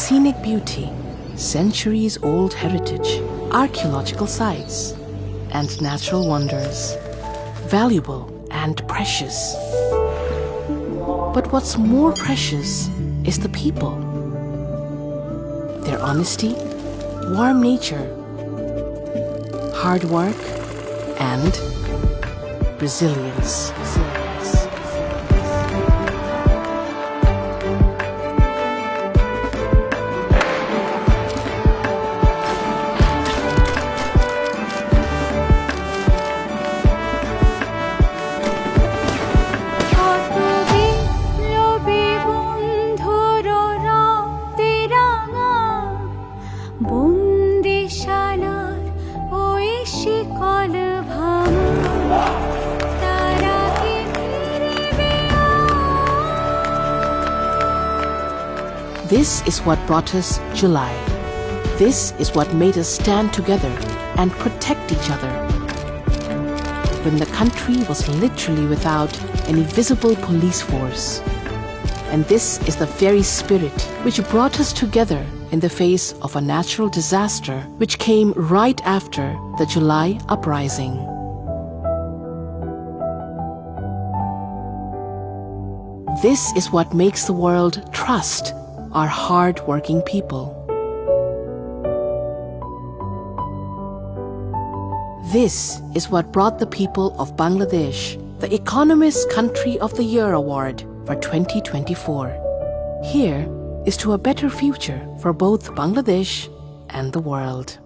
scenic beauty, centuries-old heritage, archaeological sites, and natural wonders, valuable and precious. But what's more precious is the people. Their honesty, warm nature, hard work, and resilience. This is what brought us July. This is what made us stand together and protect each other when the country was literally without any visible police force. And this is the very spirit which brought us together in the face of a natural disaster which came right after the July uprising. This is what makes the world trust our hard-working people. This is what brought the people of Bangladesh the Economist Country of the Year Award for 2024. Here is to a better future for both Bangladesh and the world.